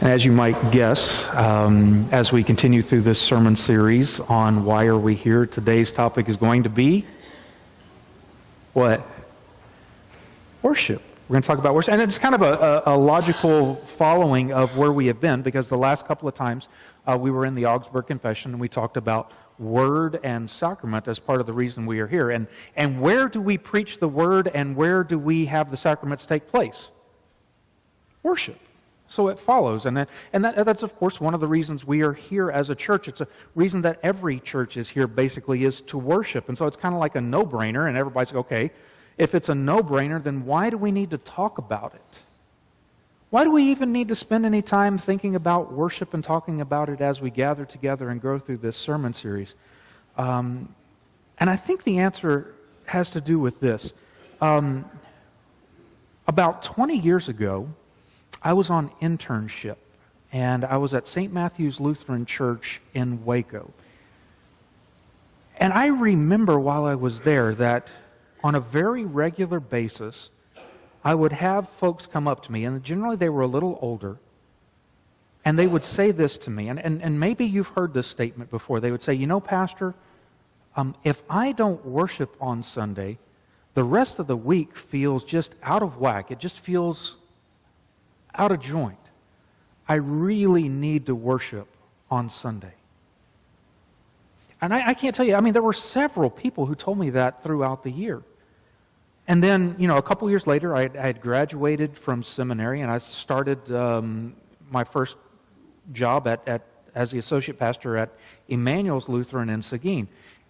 And as you might guess, as we continue through this sermon series on Why Are We Here, today's topic is going to be what? Worship. We're going to talk about worship. And it's kind of a logical following of where we have been, because the last couple of times we were in the Augsburg Confession and we talked about word and sacrament as part of the reason we are here. And where do we preach the word and where do we have the sacraments take place? Worship. So it follows, and that's of course one of the reasons we are here as a church. It's a reason that every church is here basically, is to worship. And so it's kind of like a no-brainer, and everybody's like, okay, if it's a no-brainer, then why do we need to talk about it? Why do we even need to spend any time thinking about worship and talking about it as we gather together and go through this sermon series? And I think the answer has to do with this. About 20 years ago, I was on internship, and I was at St. Matthew's Lutheran Church in Waco. And I remember while I was there that on a very regular basis, I would have folks come up to me, and generally they were a little older, and they would say this to me, and maybe you've heard this statement before. They would say, you know, Pastor, if I don't worship on Sunday, the rest of the week feels just out of whack. It just feels out of joint. I really need to worship on Sunday. And I can't tell you, I mean, there were several people who told me that throughout the year. And then, you know, a couple years later, I had graduated from seminary, and I started my first job as the associate pastor at Emmanuel's Lutheran in Seguin.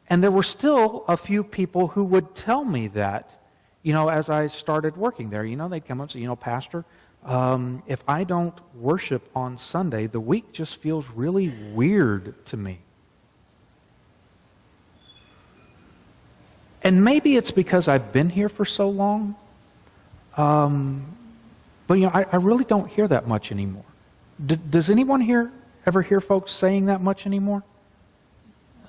And there were still a few people who would tell me that, you know, as I started working there. You know, they'd come up and say, you know, Pastor, if I don't worship on Sunday, the week just feels really weird to me. And maybe it's because I've been here for so long, but you know, I really don't hear that much anymore. Does anyone here ever hear folks saying that much anymore?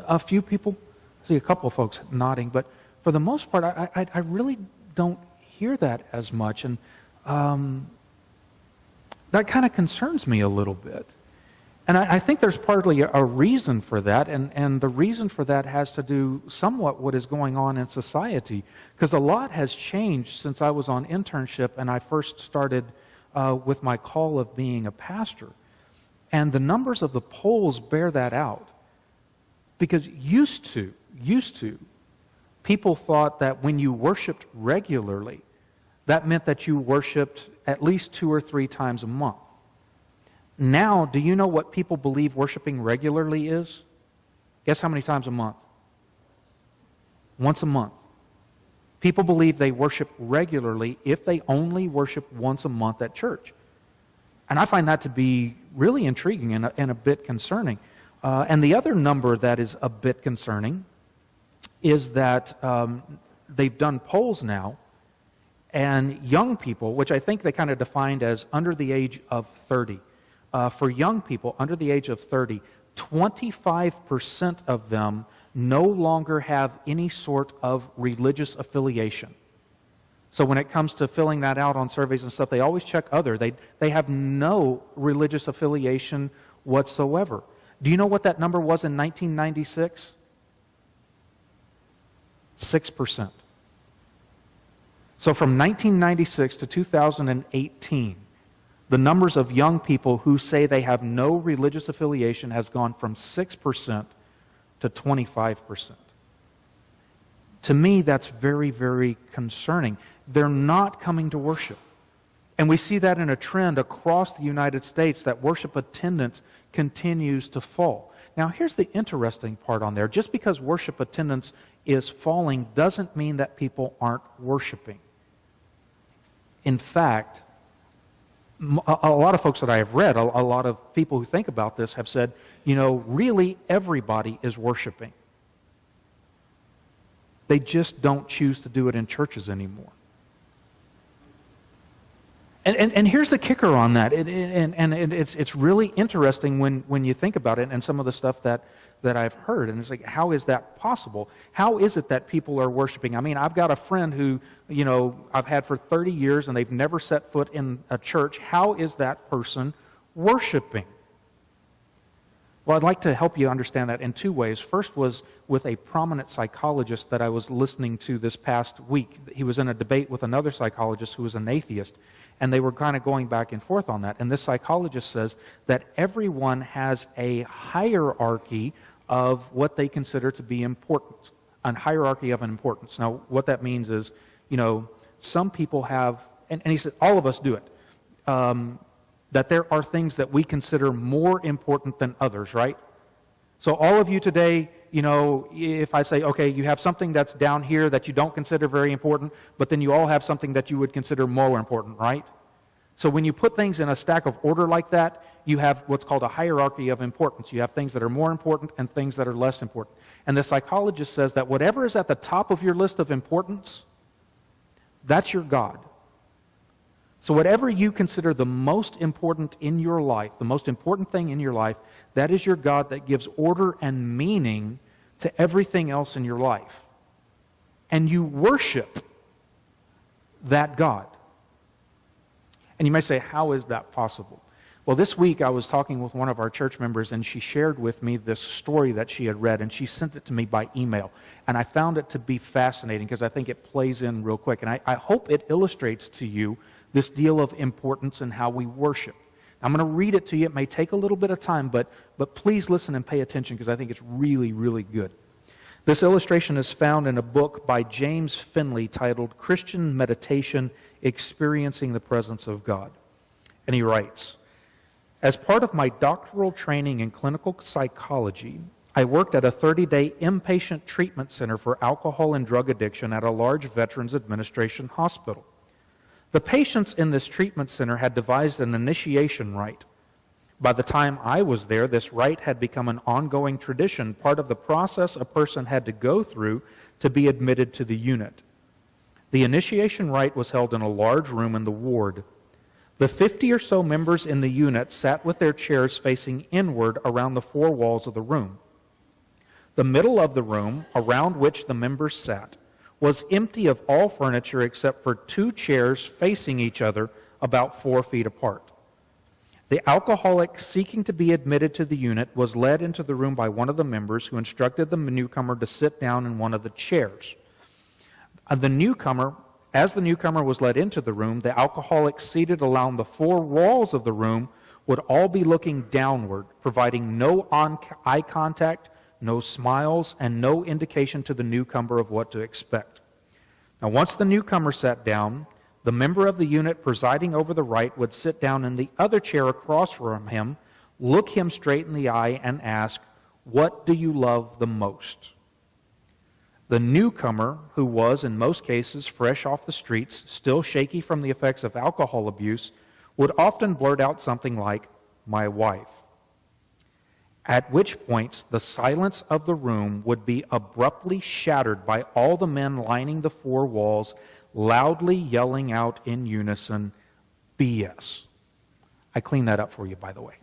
A few people? I see a couple of folks nodding, but for the most part, I really don't hear that as much, and that kind of concerns me a little bit. And I think there's partly a reason for that, and the reason for that has to do somewhat what is going on in society, because a lot has changed since I was on internship and I first started with my call of being a pastor. And the numbers of the polls bear that out. Because used to, people thought that when you worshiped regularly, that meant that you worshiped at least 2 or 3 times a month. Now, do you know what people believe worshiping regularly is? Guess how many times a month? Once a month. People believe they worship regularly if they only worship once a month at church. And I find that to be really intriguing and a bit concerning. And the other number that is a bit concerning is that they've done polls now, and young people, which I think they kind of defined as under the age of 30. For young people under the age of 30, 25% of them no longer have any sort of religious affiliation. So when it comes to filling that out on surveys and stuff, they always check other. They have no religious affiliation whatsoever. Do you know what that number was in 1996? 6%. So from 1996 to 2018, the numbers of young people who say they have no religious affiliation has gone from 6% to 25%. To me, that's very, very concerning. They're not coming to worship. And we see that in a trend across the United States, that worship attendance continues to fall. Now, here's the interesting part on there. Just because worship attendance is falling doesn't mean that people aren't worshiping. In fact, a lot of folks that I have read, a lot of people who think about this have said, you know, really everybody is worshiping. They just don't choose to do it in churches anymore. And here's the kicker on that, it's really interesting when you think about it, and some of the stuff that I've heard, and it's like, how is that possible? How is it that people are worshiping? I mean, I've got a friend who, you know, I've had for 30 years, and they've never set foot in a church. How is that person worshiping. Well, I'd like to help you understand that in two ways. First was with a prominent psychologist that I was listening to this past week. He was in a debate with another psychologist who was an atheist, and they were kind of going back and forth on that. And this psychologist says that everyone has a hierarchy of what they consider to be important, a hierarchy of importance. Now, what that means is, some people have, and he said all of us do it, that there are things that we consider more important than others, right? So all of you today, if I say, okay, you have something that's down here that you don't consider very important, but then you all have something that you would consider more important, right? So when you put things in a stack of order like that, you have what's called a hierarchy of importance. You have things that are more important and things that are less important. And the psychologist says that whatever is at the top of your list of importance, that's your God. So whatever you consider the most important in your life, the most important thing in your life, that is your God that gives order and meaning to everything else in your life. And you worship that God. And you may say, how is that possible? Well, this week I was talking with one of our church members, and she shared with me this story that she had read, and she sent it to me by email. And I found it to be fascinating because I think it plays in real quick. And I hope it illustrates to you this deal of importance and how we worship. I'm going to read it to you. It may take a little bit of time, but please listen and pay attention because I think it's really, really good. This illustration is found in a book by James Finley titled Christian Meditation, Experiencing the Presence of God. And he writes, as part of my doctoral training in clinical psychology, I worked at a 30-day inpatient treatment center for alcohol and drug addiction at a large Veterans Administration hospital. The patients in this treatment center had devised an initiation rite. By the time I was there, this rite had become an ongoing tradition, part of the process a person had to go through to be admitted to the unit. The initiation rite was held in a large room in the ward. The 50 or so members in the unit sat with their chairs facing inward around the four walls of the room. The middle of the room, around which the members sat, was empty of all furniture except for two chairs facing each other about 4 feet apart. The alcoholic seeking to be admitted to the unit was led into the room by one of the members who instructed the newcomer to sit down in one of the chairs. As the newcomer was led into the room, the alcoholic seated along the four walls of the room would all be looking downward, providing no eye contact, no smiles, and no indication to the newcomer of what to expect. Now, once the newcomer sat down, the member of the unit presiding over the rite would sit down in the other chair across from him, look him straight in the eye, and ask, "What do you love the most?" The newcomer, who was in most cases fresh off the streets, still shaky from the effects of alcohol abuse, would often blurt out something like, "My wife." At which points the silence of the room would be abruptly shattered by all the men lining the four walls, loudly yelling out in unison, "BS." I cleaned that up for you, by the way.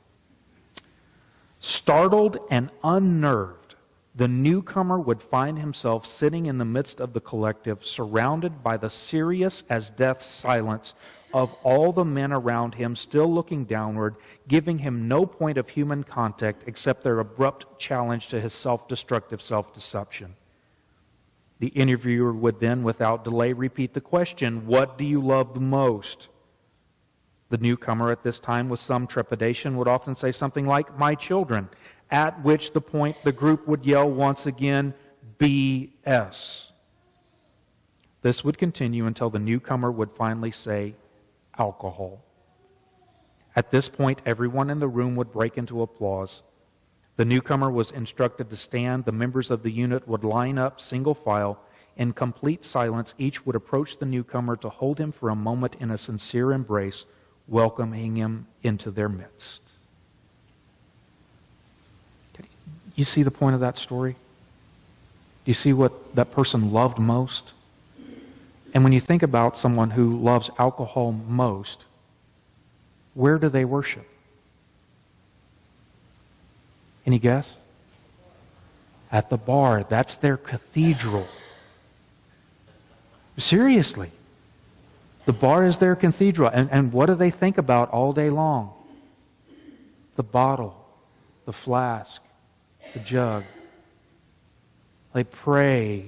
Startled and unnerved, the newcomer would find himself sitting in the midst of the collective, surrounded by the serious as death silence of all the men around him, still looking downward, giving him no point of human contact except their abrupt challenge to his self-destructive self-deception. The interviewer would then, without delay, repeat the question, "What do you love the most?" The newcomer at this time, with some trepidation, would often say something like, "My children," at which the point the group would yell once again, "BS." This would continue until the newcomer would finally say, "Alcohol." At this point, everyone in the room would break into applause. The newcomer was instructed to stand. The members of the unit would line up, single file. In complete silence, each would approach the newcomer to hold him for a moment in a sincere embrace, welcoming him into their midst. You see the point of that story? Do you see what that person loved most? And when you think about someone who loves alcohol most, where do they worship? Any guess? At the bar. That's their cathedral. Seriously. The bar is their cathedral. And what do they think about all day long? the bottle, the flask, the jug. They pray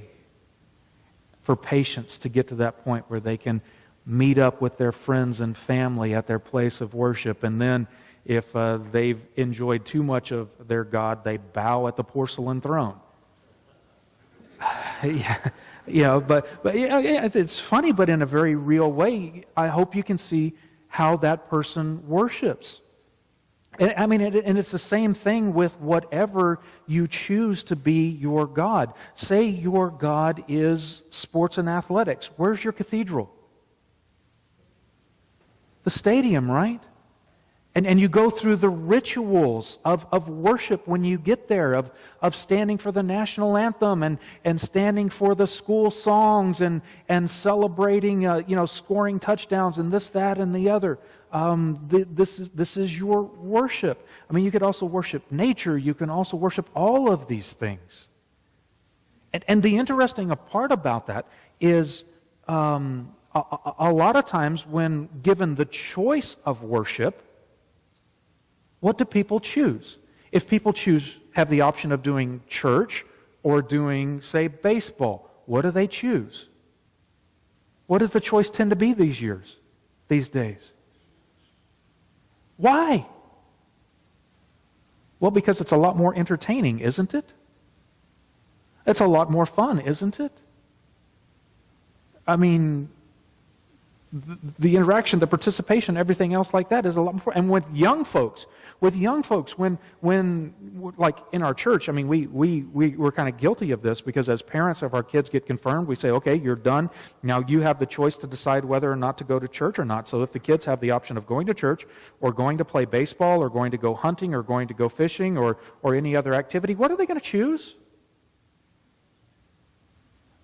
for patience to get to that point where they can meet up with their friends and family at their place of worship. And then if they've enjoyed too much of their God, they bow at the porcelain throne. Yeah, but it's funny, but in a very real way, I hope you can see how that person worships. I mean, and it's the same thing with whatever you choose to be your God. Say your God is sports and athletics. Where's your cathedral? The stadium, right? And you go through the rituals of worship when you get there, of standing for the national anthem and standing for the school songs and celebrating, scoring touchdowns and this, that, and the other. This is your worship. I mean, you could also worship nature. You can also worship all of these things. And the interesting part about that is a lot of times when given the choice of worship, what do people choose? If people have the option of doing church or doing, say, baseball, what do they choose? What does the choice tend to be these days? Why? Well, because it's a lot more entertaining, isn't it? It's a lot more fun, isn't it? I mean, the interaction, the participation, everything else like that is a lot more. And with young folks, when like in our church, I mean, we're kind of guilty of this because as parents of our kids get confirmed, we say, okay, you're done. Now you have the choice to decide whether or not to go to church or not. So if the kids have the option of going to church or going to play baseball or going to go hunting or going to go fishing or any other activity, what are they going to choose?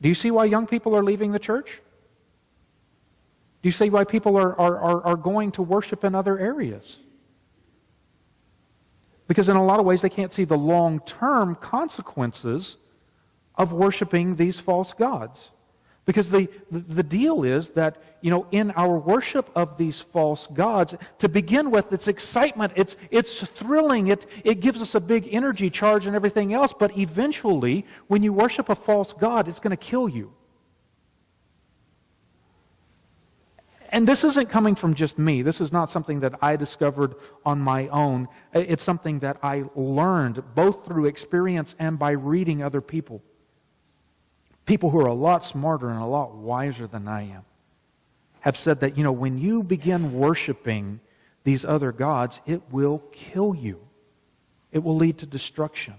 Do you see why young people are leaving the church? Do you see why people are going to worship in other areas? Because in a lot of ways they can't see the long-term consequences of worshiping these false gods. Because the deal is that, in our worship of these false gods, to begin with, it's excitement, it's thrilling, it gives us a big energy charge and everything else, but eventually, when you worship a false god, it's going to kill you. And this isn't coming from just me. This is not something that I discovered on my own. It's something that I learned both through experience and by reading other people. People who are a lot smarter and a lot wiser than I am have said that, when you begin worshiping these other gods, it will kill you. It will lead to destruction.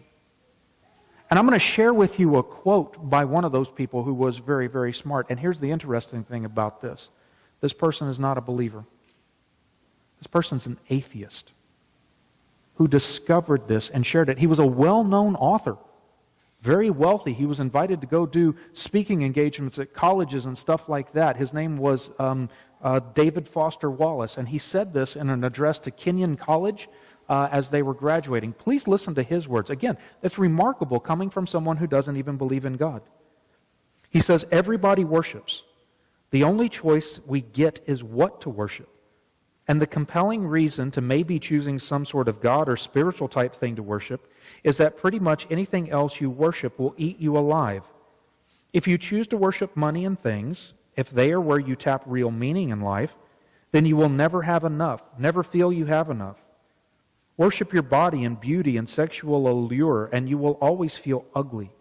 And I'm going to share with you a quote by one of those people who was very, very smart. And here's the interesting thing about this. This person is not a believer. This person's an atheist who discovered this and shared it. He was a well-known author, very wealthy. He was invited to go do speaking engagements at colleges and stuff like that. His name was David Foster Wallace, and he said this in an address to Kenyon College as they were graduating. Please listen to his words. Again, it's remarkable coming from someone who doesn't even believe in God. He says, "Everybody worships. The only choice we get is what to worship. And the compelling reason to maybe choosing some sort of God or spiritual type thing to worship is that pretty much anything else you worship will eat you alive. If you choose to worship money and things, if they are where you tap real meaning in life, then you will never have enough, never feel you have enough. Worship your body and beauty and sexual allure, and you will always feel ugly.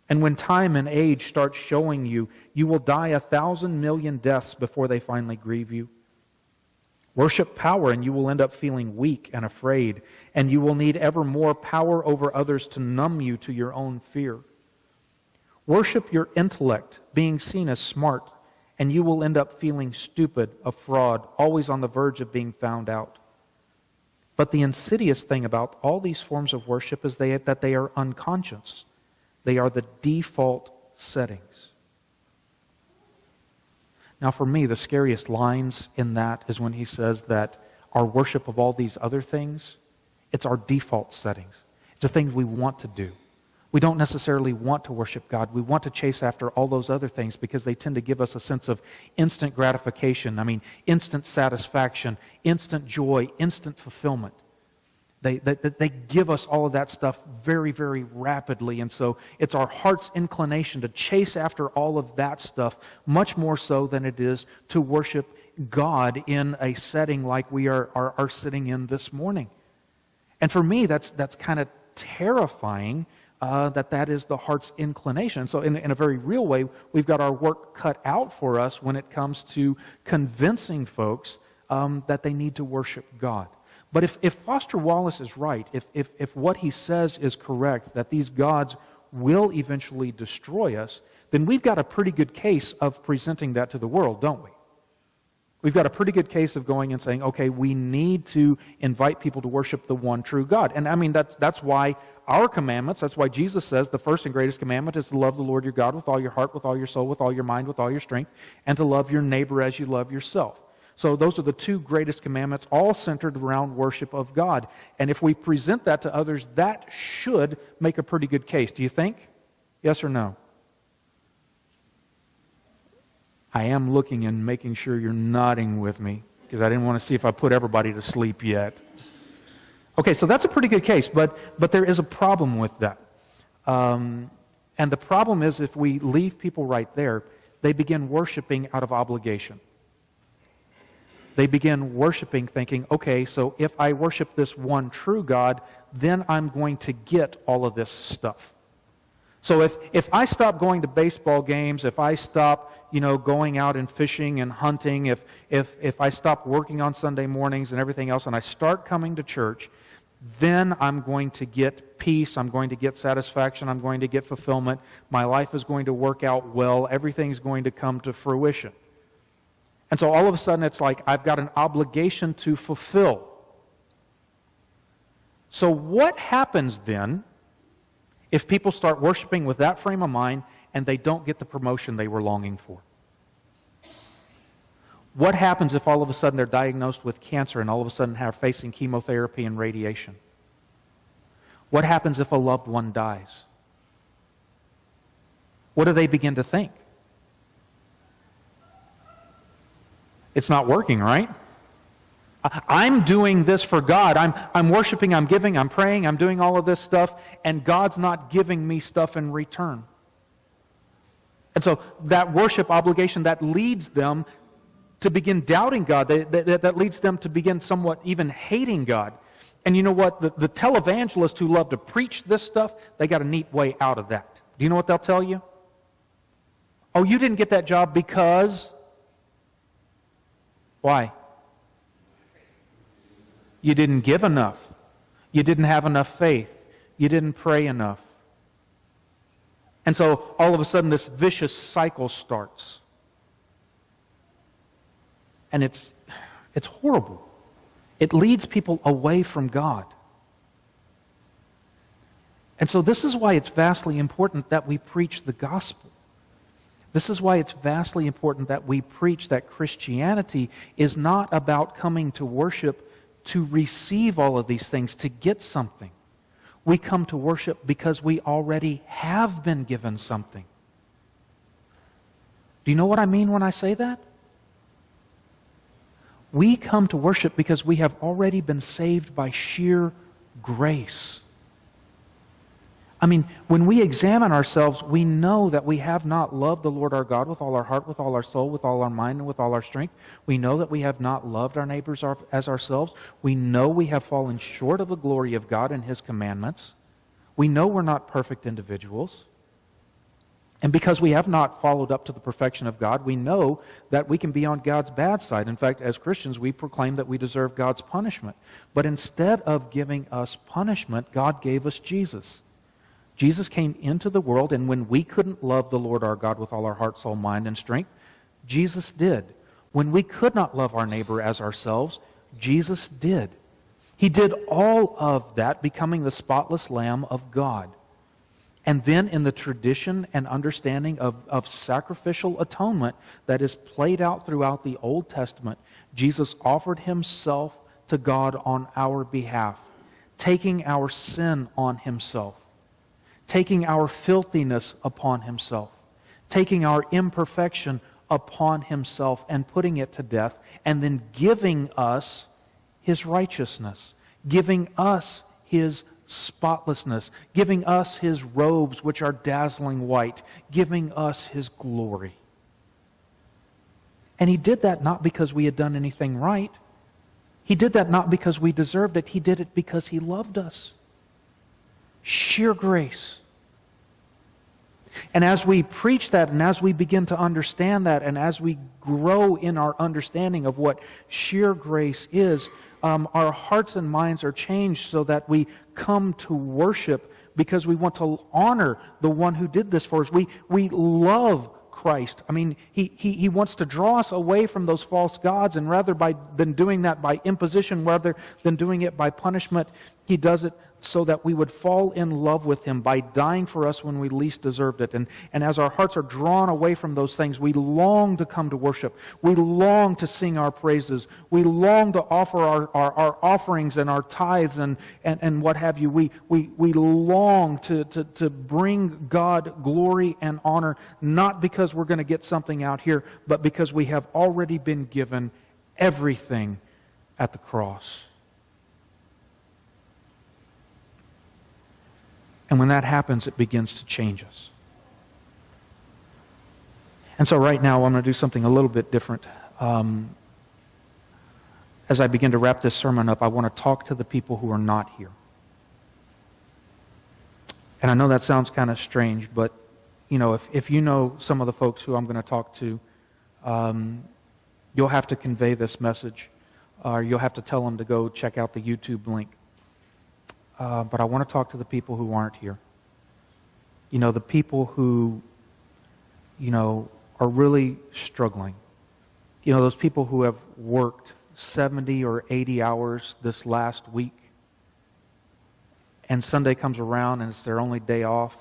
And when time and age start showing you, you will die 1,000 million deaths before they finally grieve you. Worship power, and you will end up feeling weak and afraid, and you will need ever more power over others to numb you to your own fear. Worship your intellect, being seen as smart, and you will end up feeling stupid, a fraud, always on the verge of being found out. But the insidious thing about all these forms of worship is that they are unconscious. They are the default settings." Now for me, the scariest lines in that is when he says that our worship of all these other things, it's our default settings. It's the things we want to do. We don't necessarily want to worship God. We want to chase after all those other things because they tend to give us a sense of instant gratification. Instant satisfaction, instant joy, instant fulfillment. They give us all of that stuff very, very rapidly. And so it's our heart's inclination to chase after all of that stuff, much more so than it is to worship God in a setting like we are sitting in this morning. And for me, that's kind of terrifying that is the heart's inclination. So in a very real way, we've got our work cut out for us when it comes to convincing folks that they need to worship God. But if Foster Wallace is right, if what he says is correct, that these gods will eventually destroy us, then we've got a pretty good case of presenting that to the world, don't we? We've got a pretty good case of going and saying, okay, we need to invite people to worship the one true God. And I mean, that's why our commandments, that's why Jesus says the first and greatest commandment is to love the Lord your God with all your heart, with all your soul, with all your mind, with all your strength, and to love your neighbor as you love yourself. So those are the two greatest commandments, all centered around worship of God. And if we present that to others, that should make a pretty good case. Do you think? Yes or no? I am looking and making sure you're nodding with me, because I didn't want to see if I put everybody to sleep yet. Okay, so that's a pretty good case, but there is a problem with that. And the problem is, if we leave people right there, they begin worshiping out of obligation. They begin worshiping thinking, okay, so if I worship this one true God, then I'm going to get all of this stuff. So if I stop going to baseball games, if I stop, going out and fishing and hunting, if I stop working on Sunday mornings and everything else, and I start coming to church, then I'm going to get peace, I'm going to get satisfaction, I'm going to get fulfillment, my life is going to work out well, everything's going to come to fruition. And so all of a sudden it's like I've got an obligation to fulfill. So what happens then if people start worshiping with that frame of mind and they don't get the promotion they were longing for? What happens if all of a sudden they're diagnosed with cancer and all of a sudden are facing chemotherapy and radiation? What happens if a loved one dies? What do they begin to think? It's not working, right? I'm doing this for God. I'm worshiping, I'm giving, I'm praying, I'm doing all of this stuff, and God's not giving me stuff in return. And so that worship obligation, that leads them to begin doubting God. That leads them to begin somewhat even hating God. And you know what? The televangelists who love to preach this stuff, they got a neat way out of that. Do you know what they'll tell you? Oh, you didn't get that job because... Why? You didn't give enough. You didn't have enough faith. You didn't pray enough. And so all of a sudden this vicious cycle starts. And it's horrible. It leads people away from God. And so this is why it's vastly important that we preach the gospel. This is why it's vastly important that we preach that Christianity is not about coming to worship to receive all of these things, to get something. We come to worship because we already have been given something. Do you know what I mean when I say that? We come to worship because we have already been saved by sheer grace. I mean, when we examine ourselves, we know that we have not loved the Lord our God with all our heart, with all our soul, with all our mind, and with all our strength. We know that we have not loved our neighbors as ourselves. We know we have fallen short of the glory of God and His commandments. We know we're not perfect individuals. And because we have not followed up to the perfection of God, we know that we can be on God's bad side. In fact, as Christians, we proclaim that we deserve God's punishment. But instead of giving us punishment, God gave us Jesus. Jesus came into the world, and when we couldn't love the Lord our God with all our heart, soul, mind, and strength, Jesus did. When we could not love our neighbor as ourselves, Jesus did. He did all of that, becoming the spotless Lamb of God. And then in the tradition and understanding of sacrificial atonement that is played out throughout the Old Testament, Jesus offered Himself to God on our behalf, taking our sin on Himself, taking our filthiness upon Himself, taking our imperfection upon Himself and putting it to death, and then giving us His righteousness, giving us His spotlessness, giving us His robes which are dazzling white, giving us His glory. And He did that not because we had done anything right. He did that not because we deserved it. He did it because He loved us. Sheer grace. And as we preach that, and as we begin to understand that, and as we grow in our understanding of what sheer grace is, our hearts and minds are changed so that we come to worship because we want to honor the one who did this for us. We love Christ. I mean, He wants to draw us away from those false gods, and rather than doing that by imposition, rather than doing it by punishment, He does it so that we would fall in love with Him by dying for us when we least deserved it. And as our hearts are drawn away from those things, we long to come to worship. We long to sing our praises. We long to offer our offerings and our tithes and what have you. We long to bring God glory and honor, not because we're going to get something out here, but because we have already been given everything at the cross. And when that happens, it begins to change us. And so right now, I'm going to do something a little bit different. As I begin to wrap this sermon up, I want to talk to the people who are not here. And I know that sounds kind of strange, but if you know some of the folks who I'm going to talk to, you'll have to convey this message. You'll have to tell them to go check out the YouTube link. But I want to talk to the people who aren't here. The people who, are really struggling. Those people who have worked 70 or 80 hours this last week, and Sunday comes around and it's their only day off,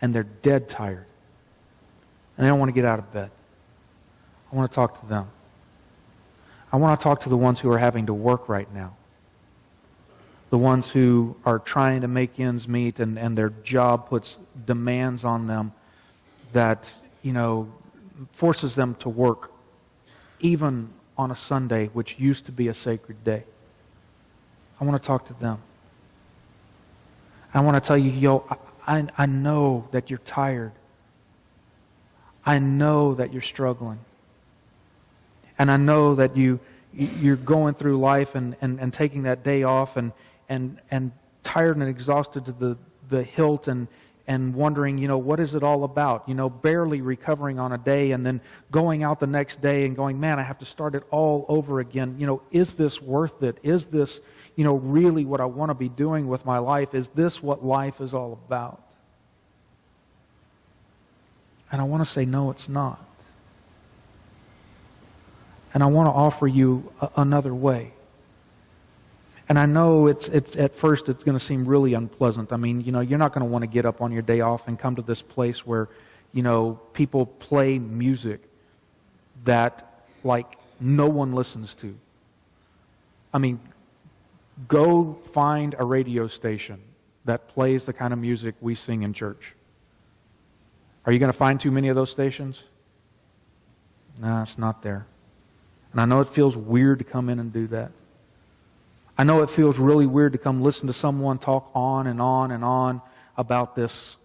and they're dead tired, and they don't want to get out of bed. I want to talk to them. I want to talk to the ones who are having to work right now. The ones who are trying to make ends meet and their job puts demands on them that, forces them to work even on a Sunday, which used to be a sacred day. I want to talk to them. I want to tell you, I know that you're tired. I know that you're struggling. And I know that you're going through life and taking that day off and tired and exhausted to the hilt and wondering, what is it all about? Barely recovering on a day and then going out the next day and going, man, I have to start it all over again. Is this worth it? Is this, really what I want to be doing with my life? Is this what life is all about? And I want to say, no, it's not. And I want to offer you another way. And I know it's at first it's going to seem really unpleasant. I mean, you're not going to want to get up on your day off and come to this place where, people play music that, no one listens to. I mean, go find a radio station that plays the kind of music we sing in church. Are you going to find too many of those stations? No, it's not there. And I know it feels weird to come in and do that. I know it feels really weird to come listen to someone talk on and on and on about this,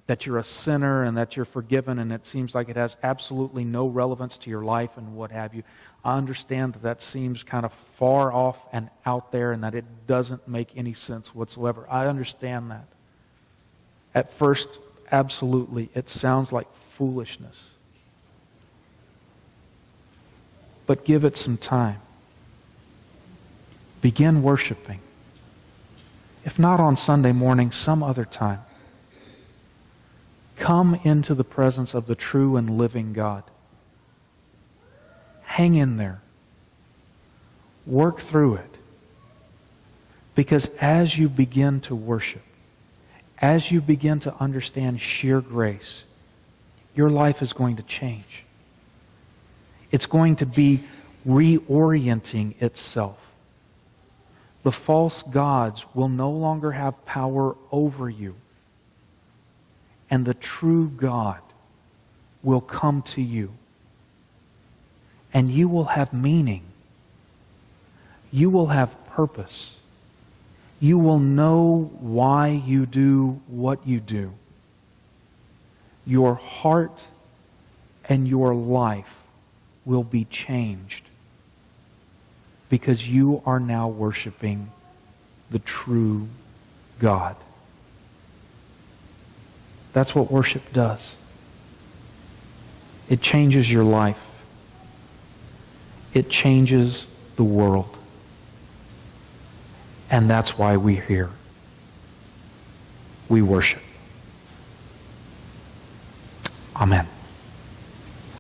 that you're a sinner and that you're forgiven, and it seems like it has absolutely no relevance to your life and what have you. I understand that seems kind of far off and out there and that it doesn't make any sense whatsoever. I understand that. At first, absolutely, it sounds like foolishness. But give it some time. Begin worshiping. If not on Sunday morning, some other time. Come into the presence of the true and living God. Hang in there. Work through it. Because as you begin to worship, as you begin to understand sheer grace, your life is going to change. It's going to be reorienting itself. The false gods will no longer have power over you. And the true God will come to you. And you will have meaning. You will have purpose. You will know why you do what you do. Your heart and your life will be changed because you are now worshiping the true God. That's what worship does. It changes your life. It changes the world. And that's why we're here. We worship. Amen.